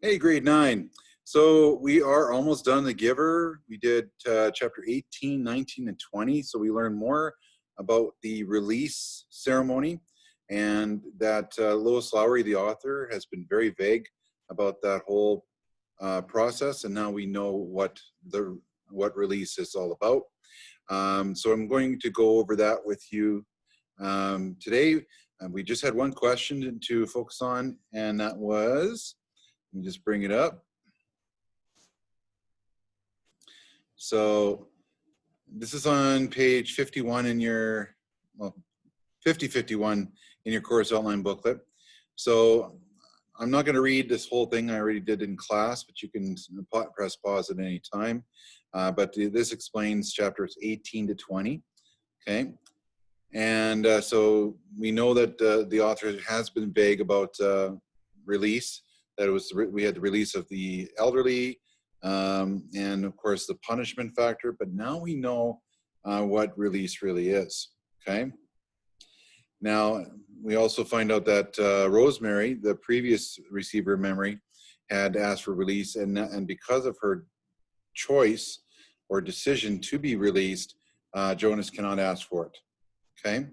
Hey, grade 9. So we are almost done the Giver. We did chapter 18, 19, and 20. So we learned more about the release ceremony, and that Lois Lowry, the author, has been very vague about that whole process, and now we know what release is all about. So I'm going to go over that with you today. We just had one question to focus on, and that was, let me just bring it up. So this is on page 51 in your, well, 5051 in your course outline booklet. So I'm not going to read this whole thing. I already did in class, but you can press pause at any time. But this explains chapters 18 to 20. Okay. And so we know that the author has been vague about release. That it was, we had the release of the elderly, and of course the punishment factor, but now we know what release really is. Okay. Now we also find out that Rosemary, the previous receiver of memory, had asked for release, and because of her choice or decision to be released, Jonas cannot ask for it. Okay.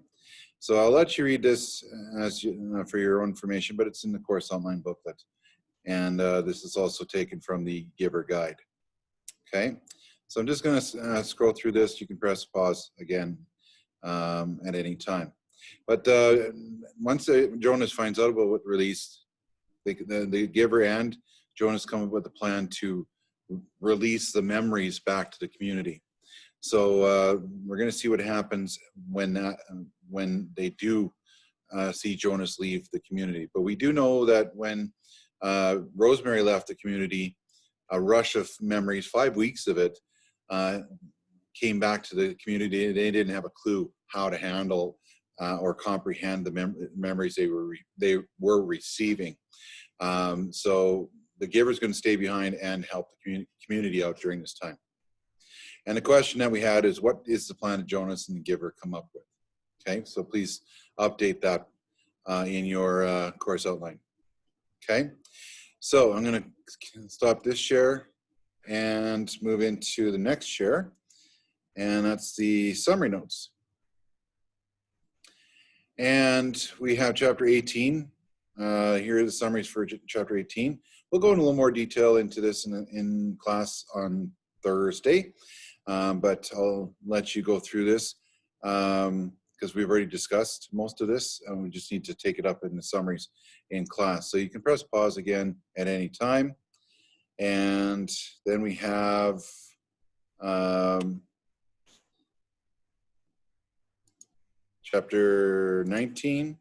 So I'll let you read this as for your own information, but it's in the course online booklet. And this is also taken from the Giver Guide. Okay, so I'm just going to scroll through this. You can press pause again at any time. But once Jonas finds out about what release, the Giver and Jonas come up with a plan to release the memories back to the community. So we're going to see what happens when they do see Jonas leave the community. But we do know that when Rosemary left the community, a rush of memories, 5 weeks of it, came back to the community. They didn't have a clue how to handle or comprehend the memories they were receiving. So the Giver is going to stay behind and help the community out during this time. And the question that we had is, what is the plan that Jonas and the Giver come up with? Okay, so please update that in your course outline. Okay, so I'm going to stop this share and move into the next share, and that's the summary notes. And we have chapter 18. Here are the summaries for chapter 18. We'll go in a little more detail into this in class on Thursday, but I'll let you go through this because we've already discussed most of this, and we just need to take it up in the summaries in class. So you can press pause again at any time. And then we have chapter 19.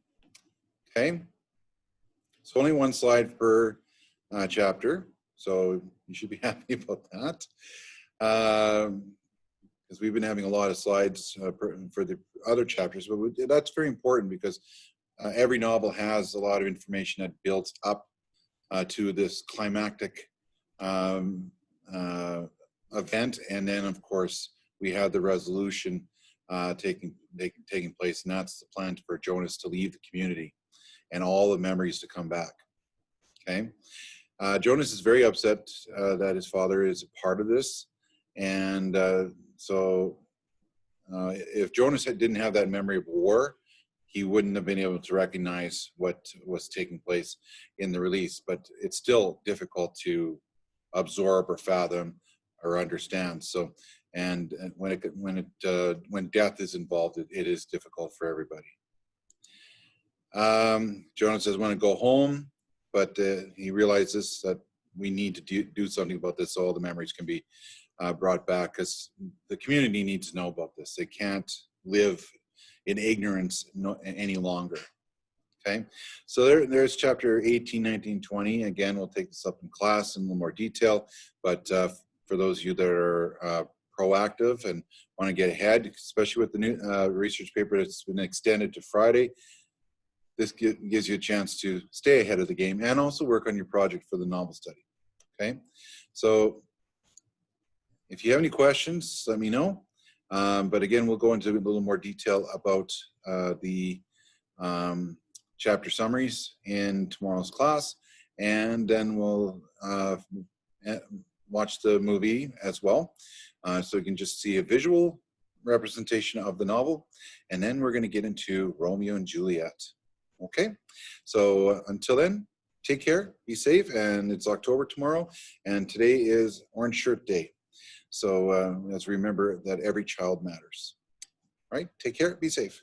Okay, so only one slide per chapter, so you should be happy about that. Because we've been having a lot of slides for the other chapters, but that's very important because every novel has a lot of information that builds up to this climactic event, and then of course we have the resolution taking place, and that's the plan for Jonas to leave the community and all the memories to come back. Okay, Jonas is very upset that his father is a part of this, and so if Jonas didn't have that memory of war, he wouldn't have been able to recognize what was taking place in the release. But it's still difficult to absorb or fathom or understand. So, and when death is involved, it is difficult for everybody. Jonas says, "Want to go home," but he realizes that we need to do something about this so all the memories can be brought back, because the community needs to know about this. They can't live in ignorance any longer. Okay, so there's chapter 18, 19, 20. Again, we'll take this up in class in a little more detail, but for those of you that are proactive and want to get ahead, especially with the new research paper that's been extended to Friday, this gives you a chance to stay ahead of the game and also work on your project for the novel study. Okay, so if you have any questions, let me know. But again, we'll go into a little more detail about the chapter summaries in tomorrow's class, and then we'll watch the movie as well. So you can just see a visual representation of the novel. And then we're going to get into Romeo and Juliet. Okay, so until then, take care, be safe, and it's October tomorrow, and today is Orange Shirt Day. So let's remember that every child matters. All right, take care, be safe.